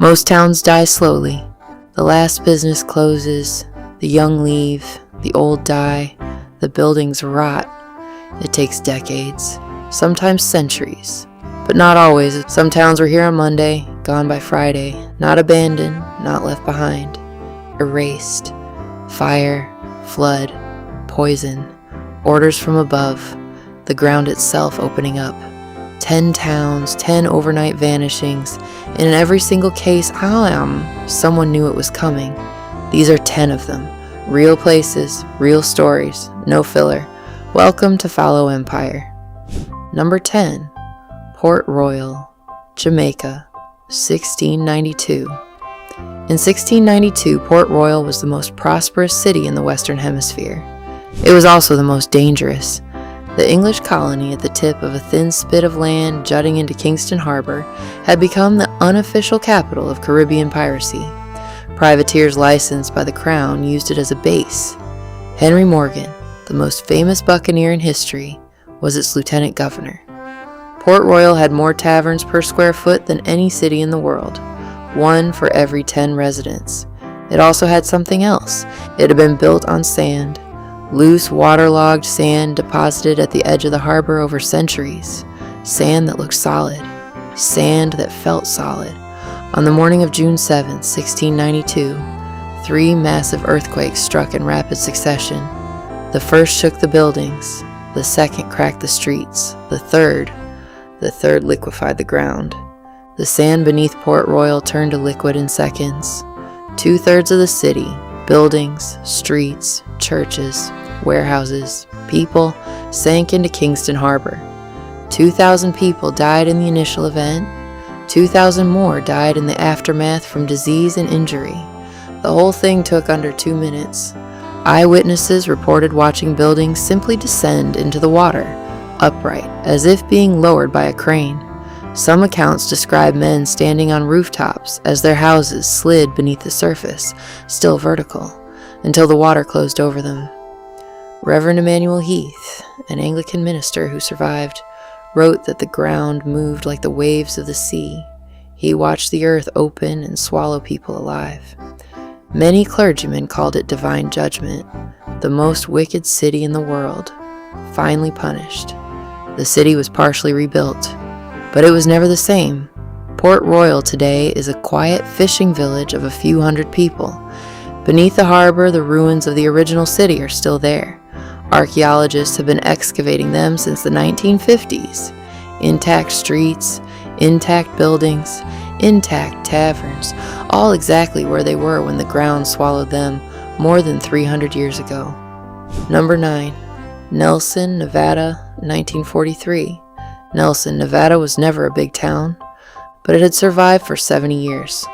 Most towns die slowly. The last business closes, the young leave, the old die, the buildings rot. It takes decades, sometimes centuries, but not always. Some towns were here on Monday, gone by Friday, not abandoned, not left behind, erased. Fire, flood, poison, orders from above, the ground itself opening up. 10 towns, 10 overnight vanishings, and in every single case, someone knew it was coming. These are 10 of them. Real places, real stories, no filler. Welcome to Fallow Empire. Number 10, Port Royal, Jamaica, 1692. In 1692, Port Royal was the most prosperous city in the Western Hemisphere. It was also the most dangerous. The English colony at the tip of a thin spit of land jutting into Kingston Harbor had become the unofficial capital of Caribbean piracy. Privateers licensed by the Crown used it as a base. Henry Morgan, the most famous buccaneer in history, was its lieutenant governor. Port Royal had more taverns per square foot than any city in the world, one for every 10 residents. It also had something else. It had been built on sand, loose, waterlogged sand deposited at the edge of the harbor over centuries. Sand that looked solid, sand that felt solid. On the morning of June 7, 1692, 3 massive earthquakes struck in rapid succession. The first shook the buildings, the second cracked the streets, the third liquefied the ground. The sand beneath Port Royal turned to liquid in seconds. 2/3 of the city, buildings, streets, churches, warehouses, people, sank into Kingston Harbor. 2,000 people died in the initial event. 2,000 more died in the aftermath from disease and injury. The whole thing took under 2 minutes. Eyewitnesses reported watching buildings simply descend into the water, upright, as if being lowered by a crane. Some accounts describe men standing on rooftops as their houses slid beneath the surface, still vertical, until the water closed over them. Reverend Emmanuel Heath, an Anglican minister who survived, wrote that the ground moved like the waves of the sea. He watched the earth open and swallow people alive. Many clergymen called it divine judgment, the most wicked city in the world, finally punished. The city was partially rebuilt, but it was never the same. Port Royal today is a quiet fishing village of a few hundred people. Beneath the harbor, the ruins of the original city are still there. Archaeologists have been excavating them since the 1950s. Intact streets, intact buildings, intact taverns, all exactly where they were when the ground swallowed them more than 300 years ago. Number 9, Nelson, Nevada, 1943. Nelson, Nevada was never a big town, but it had survived for 70 years.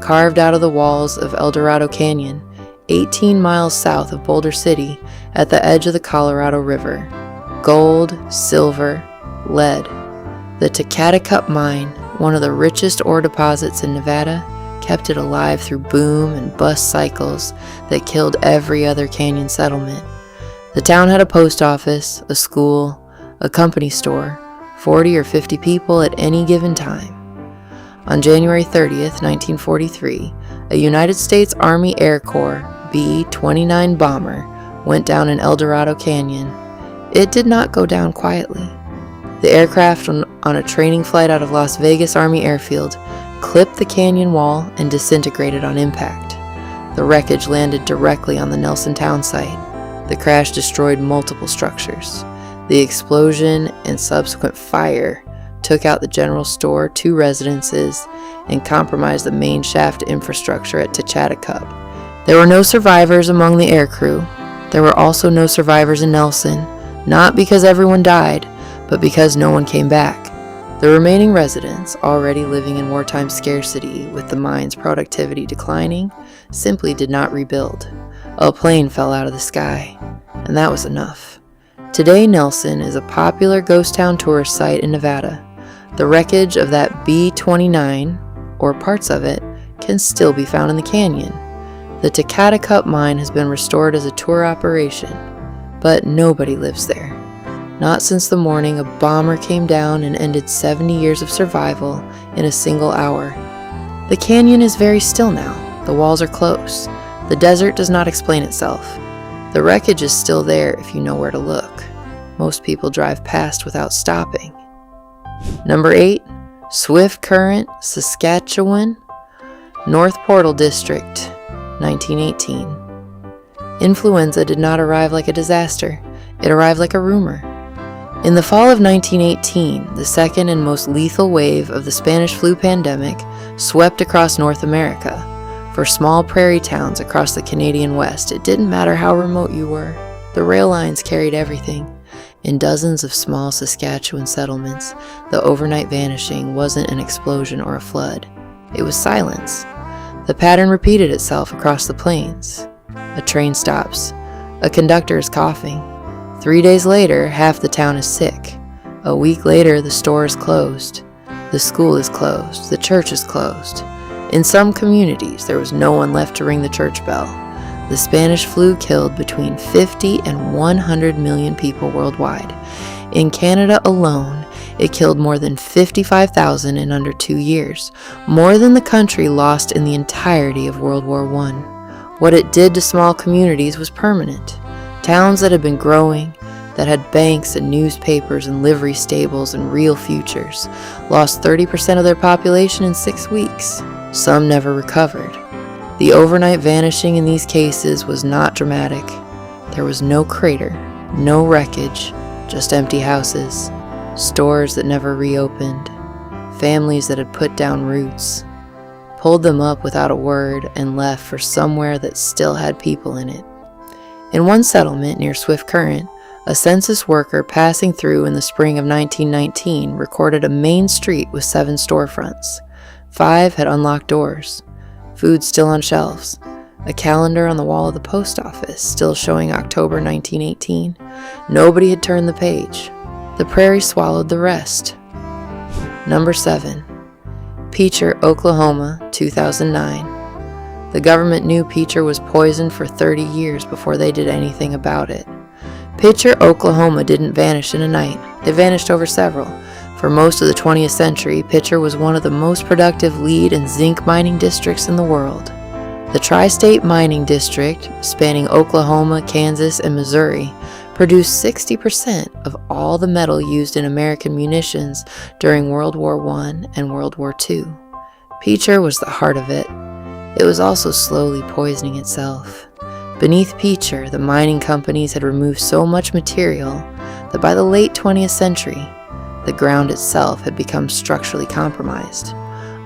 Carved out of the walls of El Dorado Canyon, 18 miles south of Boulder City, at the edge of the Colorado River. Gold, silver, lead. The Tecate mine, one of the richest ore deposits in Nevada, kept it alive through boom and bust cycles that killed every other canyon settlement. The town had a post office, a school, a company store, 40 or 50 people at any given time. On January 30th, 1943, a United States Army Air Corps B-29 bomber went down in El Dorado Canyon. It did not go down quietly. The aircraft on a training flight out of Las Vegas Army Airfield clipped the canyon wall and disintegrated on impact. The wreckage landed directly on the Nelson town site. The crash destroyed multiple structures. The explosion and subsequent fire took out the general store, 2 residences, and compromised the main shaft infrastructure at Tecate. There were no survivors among the aircrew. There were also no survivors in Nelson, not because everyone died, but because no one came back. The remaining residents, already living in wartime scarcity with the mine's productivity declining, simply did not rebuild. A plane fell out of the sky, and that was enough. Today, Nelson is a popular ghost town tourist site in Nevada. The wreckage of that B-29, or parts of it, can still be found in the canyon. The Tecate mine has been restored as a tour operation, but nobody lives there. Not since the morning a bomber came down and ended 70 years of survival in a single hour. The canyon is very still now. The walls are close. The desert does not explain itself. The wreckage is still there if you know where to look. Most people drive past without stopping. Number 8, Swift Current, Saskatchewan, North Portal District, 1918. Influenza did not arrive like a disaster. It arrived like a rumor. In the fall of 1918, the second and most lethal wave of the Spanish flu pandemic swept across North America. For small prairie towns across the Canadian West, it didn't matter how remote you were. The rail lines carried everything. In dozens of small Saskatchewan settlements, the overnight vanishing wasn't an explosion or a flood. It was silence. The pattern repeated itself across the plains. A train stops. A conductor is coughing. 3 days later, half the town is sick. A week later, the store is closed. The school is closed. The church is closed. In some communities, there was no one left to ring the church bell. The Spanish flu killed between 50 and 100 million people worldwide. In Canada alone, it killed more than 55,000 in under 2 years, more than the country lost in the entirety of World War I. What it did to small communities was permanent. Towns that had been growing, that had banks and newspapers and livery stables and real futures, lost 30% of their population in 6 weeks. Some never recovered. The overnight vanishing in these cases was not dramatic. There was no crater, no wreckage, just empty houses, stores that never reopened, families that had put down roots, pulled them up without a word, and left for somewhere that still had people in it. In one settlement near Swift Current, a census worker passing through in the spring of 1919 recorded a main street with 7 storefronts. 5 had unlocked doors, food still on shelves, a calendar on the wall of the post office still showing October 1918. Nobody had turned the page. The prairie swallowed the rest. Number 7, Picher, Oklahoma, 2009. The government knew Picher was poisoned for 30 years before they did anything about it. Picher, Oklahoma didn't vanish in a night. It vanished over several. For most of the 20th century, Picher was one of the most productive lead and zinc mining districts in the world. The Tri-State Mining District, spanning Oklahoma, Kansas, and Missouri, produced 60% of all the metal used in American munitions during World War I and World War II. Picher was the heart of it. It was also slowly poisoning itself. Beneath Picher, the mining companies had removed so much material that by the late 20th century, the ground itself had become structurally compromised.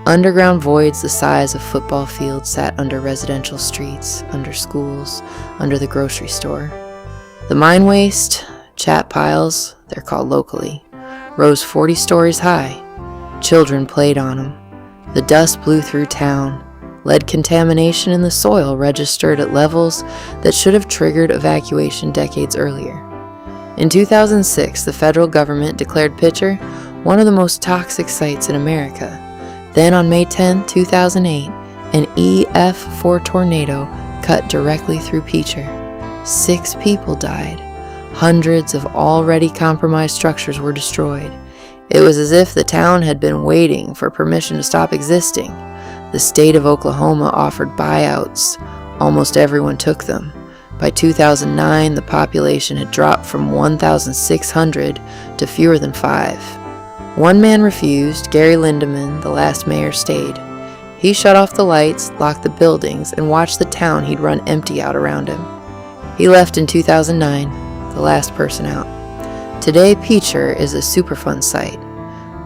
Underground voids the size of football fields sat under residential streets, under schools, under the grocery store. The mine waste, chat piles, they're called locally, rose 40 stories high. Children played on them. The dust blew through town. Lead contamination in the soil registered at levels that should have triggered evacuation decades earlier. In 2006, the federal government declared Picher one of the most toxic sites in America. Then on May 10, 2008, an EF4 tornado cut directly through Picher. 6 people died. Hundreds of already compromised structures were destroyed. It was as if the town had been waiting for permission to stop existing. The state of Oklahoma offered buyouts. Almost everyone took them. By 2009, the population had dropped from 1,600 to fewer than 5. One man refused. Gary Lindeman, the last mayor, stayed. He shut off the lights, locked the buildings, and watched the town he'd run empty out around him. He left in 2009, the last person out. Today, Picher is a Superfund site.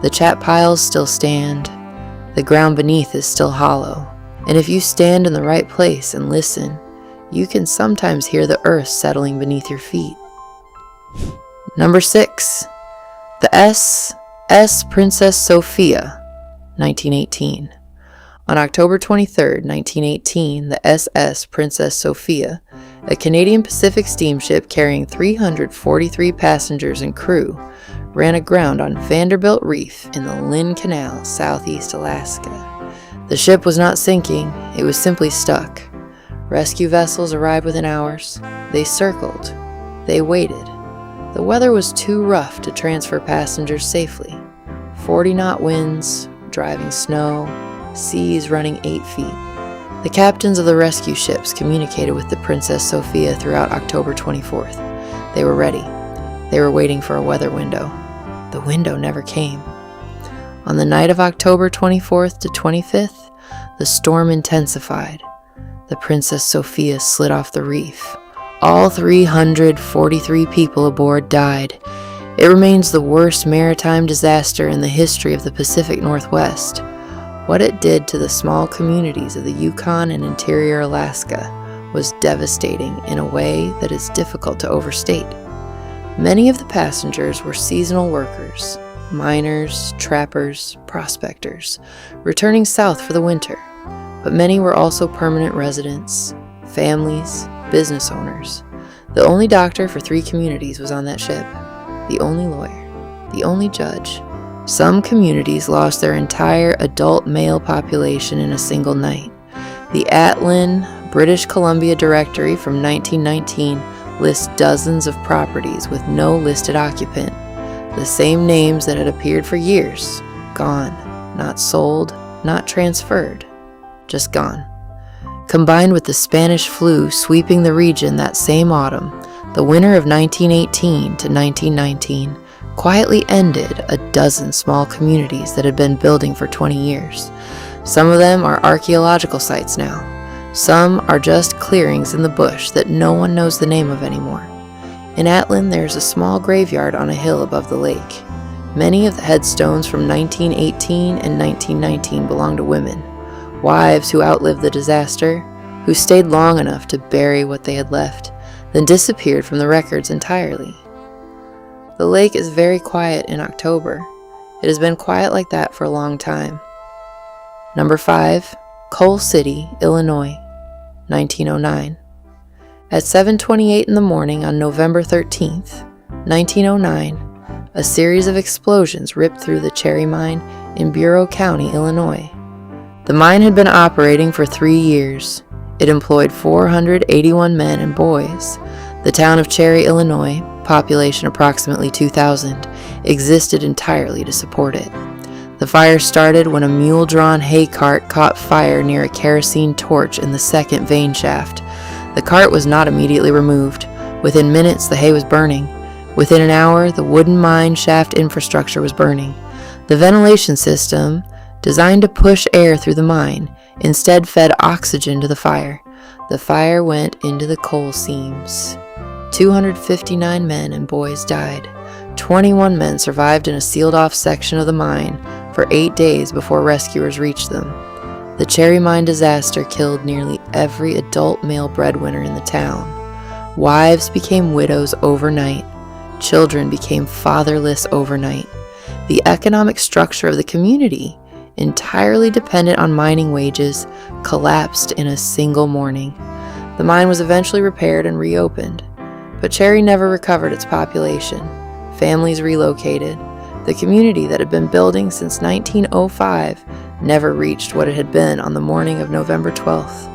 The chat piles still stand. The ground beneath is still hollow. And if you stand in the right place and listen, you can sometimes hear the earth settling beneath your feet. Number 6, the SS Princess Sophia, 1918. On October 23, 1918, the SS Princess Sophia, a Canadian Pacific steamship carrying 343 passengers and crew, ran aground on Vanderbilt Reef in the Lynn Canal, southeast Alaska. The ship was not sinking, it was simply stuck. Rescue vessels arrived within hours. They circled. They waited. The weather was too rough to transfer passengers safely. 40-knot winds, driving snow, seas running 8 feet. The captains of the rescue ships communicated with the Princess Sophia throughout October 24th. They were ready. They were waiting for a weather window. The window never came. On the night of October 24th to 25th, the storm intensified. The Princess Sophia slid off the reef. All 343 people aboard died. It remains the worst maritime disaster in the history of the Pacific Northwest. What it did to the small communities of the Yukon and interior Alaska was devastating in a way that is difficult to overstate. Many of the passengers were seasonal workers, miners, trappers, prospectors, returning south for the winter, but many were also permanent residents, families, business owners. The only doctor for 3 communities was on that ship, the only lawyer, the only judge. Some communities lost their entire adult male population in a single night. The Atlin, British Columbia Directory from 1919 lists dozens of properties with no listed occupant. The same names that had appeared for years. Gone. Not sold, not transferred. Just gone. Combined with the Spanish flu sweeping the region that same autumn, the winter of 1918 to 1919 quietly ended a dozen small communities that had been building for 20 years. Some of them are archaeological sites now. Some are just clearings in the bush that no one knows the name of anymore. In Atlin, there's a small graveyard on a hill above the lake. Many of the headstones from 1918 and 1919 belong to women, wives who outlived the disaster, who stayed long enough to bury what they had left, then disappeared from the records entirely. The lake is very quiet in October. It has been quiet like that for a long time. Number 5, Coal City, Illinois, 1909. At 7:28 in the morning on November 13th, 1909, a series of explosions ripped through the Cherry Mine in Bureau County, Illinois. The mine had been operating for 3 years. It employed 481 men and boys. The town of Cherry, Illinois, population approximately 2,000, existed entirely to support it. The fire started when a mule-drawn hay cart caught fire near a kerosene torch in the second vein shaft. The cart was not immediately removed. Within minutes, the hay was burning. Within an hour, the wooden mine shaft infrastructure was burning. The ventilation system, designed to push air through the mine, instead fed oxygen to the fire. The fire went into the coal seams. 259 men and boys died. 21 men survived in a sealed-off section of the mine for 8 days before rescuers reached them. The Cherry Mine disaster killed nearly every adult male breadwinner in the town. Wives became widows overnight. Children became fatherless overnight. The economic structure of the community, entirely dependent on mining wages, collapsed in a single morning. The mine was eventually repaired and reopened, but Cherry never recovered its population. Families relocated. The community that had been building since 1905 never reached what it had been on the morning of November 12th.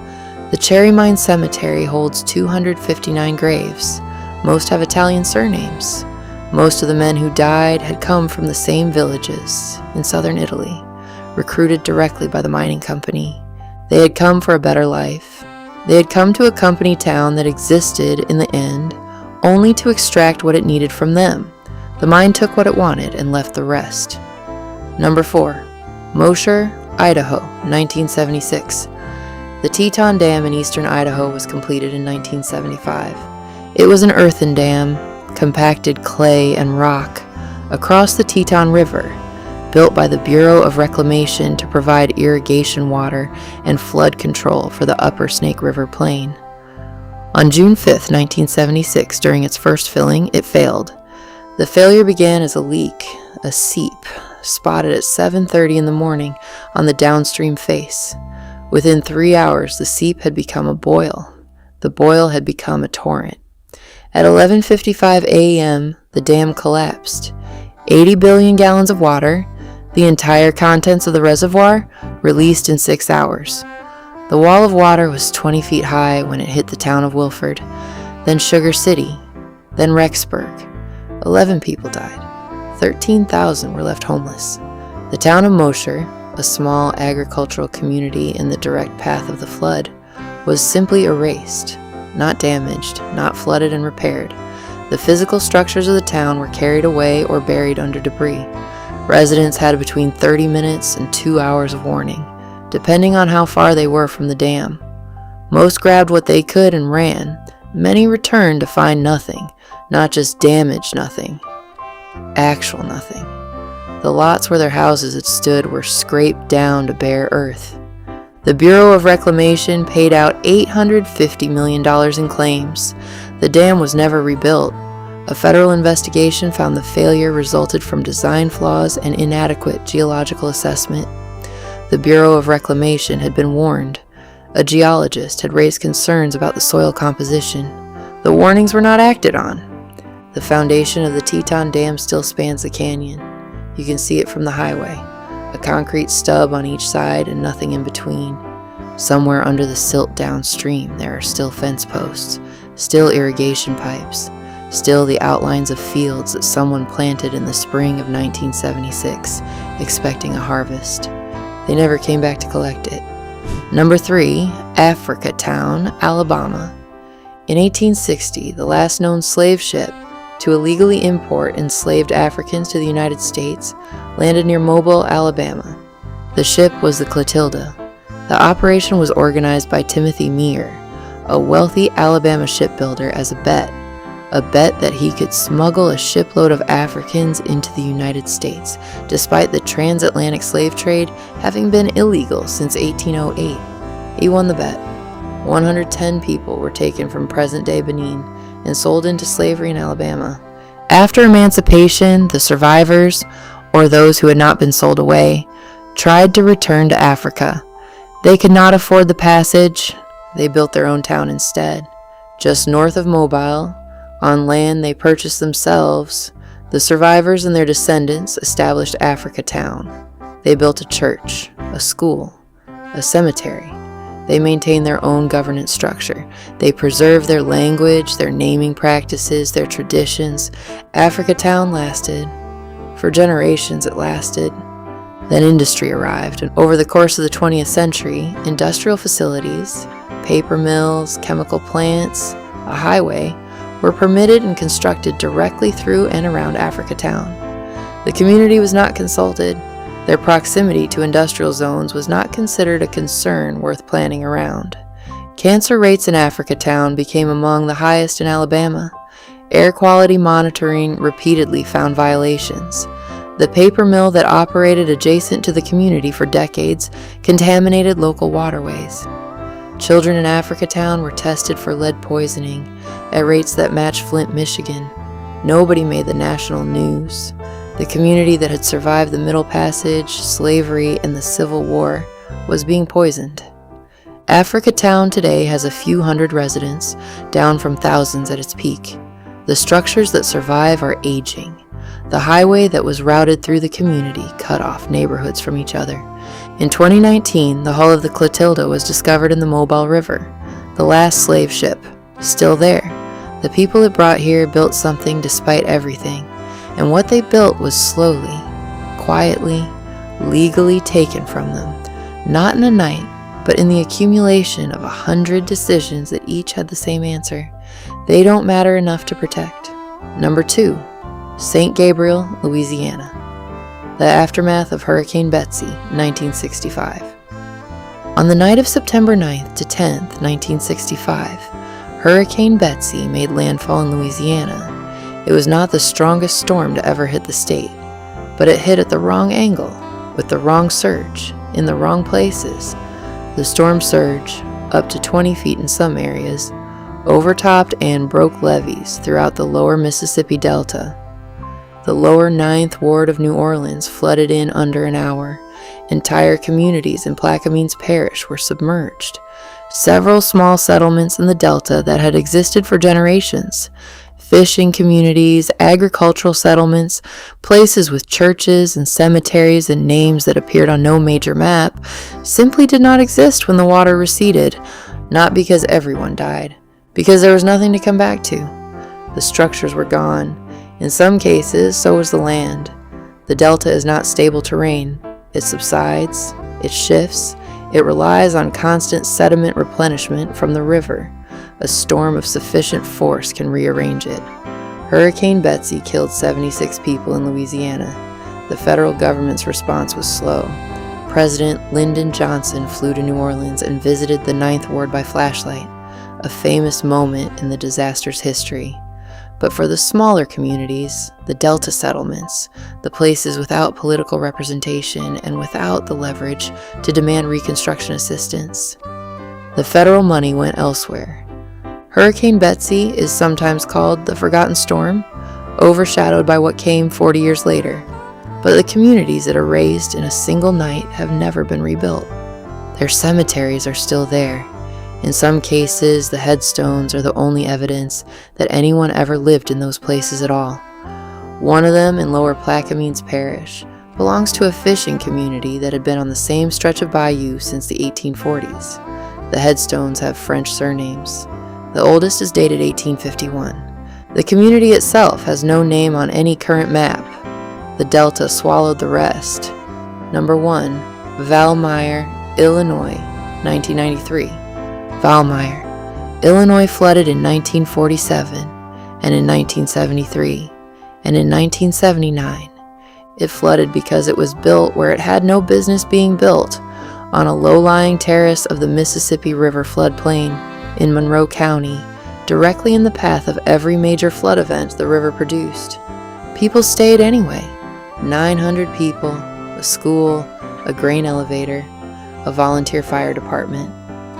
The Cherry Mine Cemetery holds 259 graves. Most have Italian surnames. Most of the men who died had come from the same villages in southern Italy, recruited directly by the mining company. They had come for a better life. They had come to a company town that existed in the end only to extract what it needed from them. The mine took what it wanted and left the rest. Number 4, Mosher, Idaho, 1976. The Teton Dam in eastern Idaho was completed in 1975. It was an earthen dam, compacted clay and rock, across the Teton River, built by the Bureau of Reclamation to provide irrigation water and flood control for the upper Snake River Plain. On June 5, 1976, during its first filling, it failed. The failure began as a leak, a seep, spotted at 7:30 in the morning on the downstream face. Within 3 hours, the seep had become a boil. The boil had become a torrent. At 11:55 a.m., the dam collapsed. 80 billion gallons of water, the entire contents of the reservoir, released in 6 hours. The wall of water was 20 feet high when it hit the town of Wilford, then Sugar City, then Rexburg. 11 people died. 13,000 were left homeless. The town of Mosher, a small agricultural community in the direct path of the flood, was simply erased, not damaged, not flooded and repaired. The physical structures of the town were carried away or buried under debris. Residents had between 30 minutes and 2 hours of warning, depending on how far they were from the dam. Most grabbed what they could and ran. Many returned to find nothing, not just damaged nothing, actual nothing. The lots where their houses had stood were scraped down to bare earth. The Bureau of Reclamation paid out $850 million in claims. The dam was never rebuilt. A federal investigation found the failure resulted from design flaws and inadequate geological assessment. The Bureau of Reclamation had been warned. A geologist had raised concerns about the soil composition. The warnings were not acted on. The foundation of the Teton Dam still spans the canyon. You can see it from the highway. A concrete stub on each side and nothing in between. Somewhere under the silt downstream there are still fence posts, still irrigation pipes, still the outlines of fields that someone planted in the spring of 1976, expecting a harvest. They never came back to collect it. Number 3, Africa Town, Alabama. In 1860, the last known slave ship to illegally import enslaved Africans to the United States landed near Mobile, Alabama. The ship was the Clotilda. The operation was organized by Timothy Meagher, a wealthy Alabama shipbuilder, as a bet that he could smuggle a shipload of Africans into the United States, despite the transatlantic slave trade having been illegal since 1808. He won the bet. 110 people were taken from present-day Benin and sold into slavery in Alabama. After emancipation, the survivors, or those who had not been sold away, tried to return to Africa. They could not afford the passage. They built their own town instead. Just north of Mobile, on land they purchased themselves, the survivors and their descendants established Africa Town. They built a church, a school, a cemetery. They maintained their own governance structure. They preserved their language, their naming practices, their traditions. Africa Town lasted. For generations it lasted. Then industry arrived, and over the course of the 20th century, industrial facilities, paper mills, chemical plants, a highway, were permitted and constructed directly through and around Africa Town. The community was not consulted. Their proximity to industrial zones was not considered a concern worth planning around. Cancer rates in Africa Town became among the highest in Alabama. Air quality monitoring repeatedly found violations. The paper mill that operated adjacent to the community for decades contaminated local waterways. Children in Africa Town were tested for lead poisoning at rates that matched Flint, Michigan. Nobody made the national news. The community that had survived the Middle Passage, slavery, and the Civil War was being poisoned. Africa Town today has a few hundred residents, down from thousands at its peak. The structures that survive are aging. The highway that was routed through the community cut off neighborhoods from each other. In 2019, the hull of the Clotilda was discovered in the Mobile River, the last slave ship, still there. The people it brought here built something despite everything, and what they built was slowly, quietly, legally taken from them, not in a night, but in the accumulation of 100 decisions that each had the same answer. They don't matter enough to protect. Number 2, St. Gabriel, Louisiana. The aftermath of Hurricane Betsy, 1965. On the night of September 9th to 10th, 1965, Hurricane Betsy made landfall in Louisiana. It was not the strongest storm to ever hit the state, but it hit at the wrong angle, with the wrong surge, in the wrong places. The storm surge, up to 20 feet in some areas, overtopped and broke levees throughout the lower Mississippi Delta. The lower 9th Ward of New Orleans flooded in under an hour. Entire communities in Plaquemines Parish were submerged. Several small settlements in the Delta that had existed for generations, fishing communities, agricultural settlements, places with churches and cemeteries and names that appeared on no major map, simply did not exist when the water receded, not because everyone died, because there was nothing to come back to. The structures were gone. In some cases, so was the land. The Delta is not stable terrain. It subsides, it shifts, it relies on constant sediment replenishment from the river. A storm of sufficient force can rearrange it. Hurricane Betsy killed 76 people in Louisiana. The federal government's response was slow. President Lyndon Johnson flew to New Orleans and visited the Ninth Ward by flashlight, a famous moment in the disaster's history. But for the smaller communities, the Delta settlements, the places without political representation and without the leverage to demand reconstruction assistance, the federal money went elsewhere. Hurricane Betsy is sometimes called the Forgotten Storm, overshadowed by what came 40 years later. But the communities that are razed in a single night have never been rebuilt. Their cemeteries are still there. In some cases, the headstones are the only evidence that anyone ever lived in those places at all. One of them, in Lower Plaquemines Parish, belongs to a fishing community that had been on the same stretch of bayou since the 1840s. The headstones have French surnames. The oldest is dated 1851. The community itself has no name on any current map. The Delta swallowed the rest. Number 1, Valmeyer, Illinois, 1993. Valmeyer, Illinois flooded in 1947 and in 1973, and in 1979. It flooded because it was built where it had no business being built, on a low-lying terrace of the Mississippi River floodplain in Monroe County, directly in the path of every major flood event the river produced. People stayed anyway. 900 people, a school, a grain elevator, a volunteer fire department,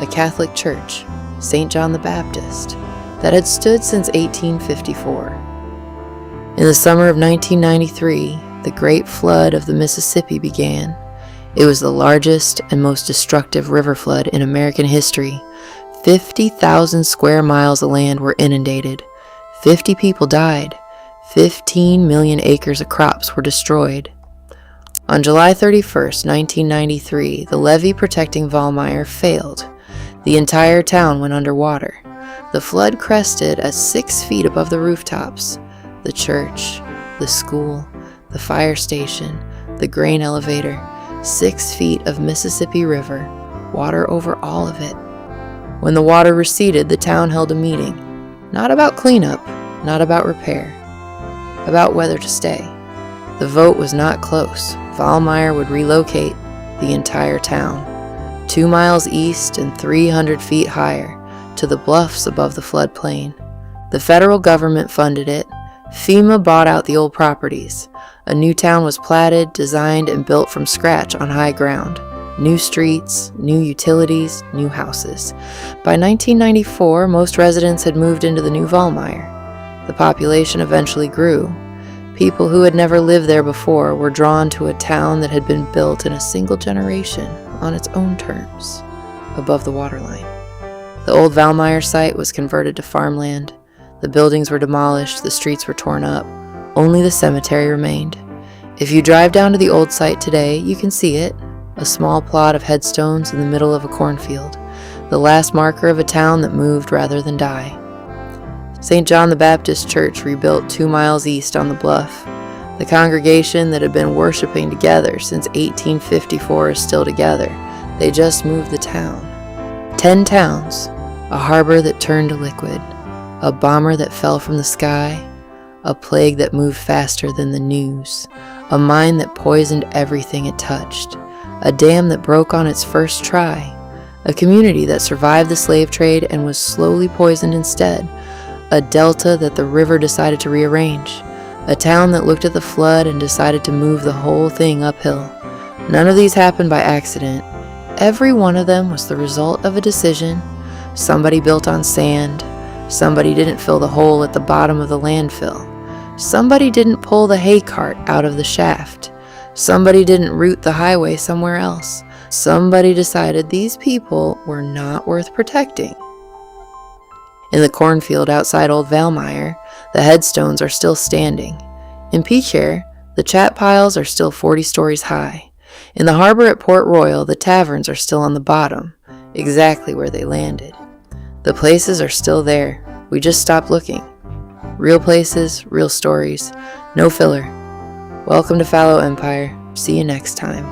a Catholic church, St. John the Baptist, that had stood since 1854. In the summer of 1993, the Great Flood of the Mississippi began. It was the largest and most destructive river flood in American history. 50,000 square miles of land were inundated. 50 people died. 15 million acres of crops were destroyed. On July 31st, 1993, the levee protecting Valmeyer failed. The entire town went underwater. The flood crested at 6 feet above the rooftops. The church, the school, the fire station, the grain elevator, 6 feet of Mississippi River, water over all of it. When the water receded, the town held a meeting. Not about cleanup, not about repair, about whether to stay. The vote was not close. Valmeyer would relocate the entire town, 2 miles east and 300 feet higher, to the bluffs above the floodplain. The federal government funded it. FEMA bought out the old properties. A new town was platted, designed, and built from scratch on high ground. New streets, new utilities, new houses. By 1994, most residents had moved into the new Valmeyer. The population eventually grew. People who had never lived there before were drawn to a town that had been built in a single generation on its own terms, above the waterline. The old Valmeyer site was converted to farmland. The buildings were demolished, the streets were torn up. Only the cemetery remained. If you drive down to the old site today, you can see it. A small plot of headstones in the middle of a cornfield, the last marker of a town that moved rather than die. St. John the Baptist Church rebuilt 2 miles east on the bluff. The congregation that had been worshiping together since 1854 is still together. They just moved the town. 10 towns, a harbor that turned to liquid, a bomber that fell from the sky, a plague that moved faster than the news, a mine that poisoned everything it touched, a dam that broke on its first try, a community that survived the slave trade and was slowly poisoned instead, a delta that the river decided to rearrange, a town that looked at the flood and decided to move the whole thing uphill. None of these happened by accident. Every one of them was the result of a decision. Somebody built on sand. Somebody didn't fill the hole at the bottom of the landfill. Somebody didn't pull the hay cart out of the shaft. Somebody didn't route the highway somewhere else. Somebody decided these people were not worth protecting. In the cornfield outside Old Valmeyer, the headstones are still standing. In Picher, the chat piles are still 40 stories high. In the harbor at Port Royal, the taverns are still on the bottom, exactly where they landed. The places are still there. We just stopped looking. Real places, real stories, no filler. Welcome to Fallow Empire. See you next time.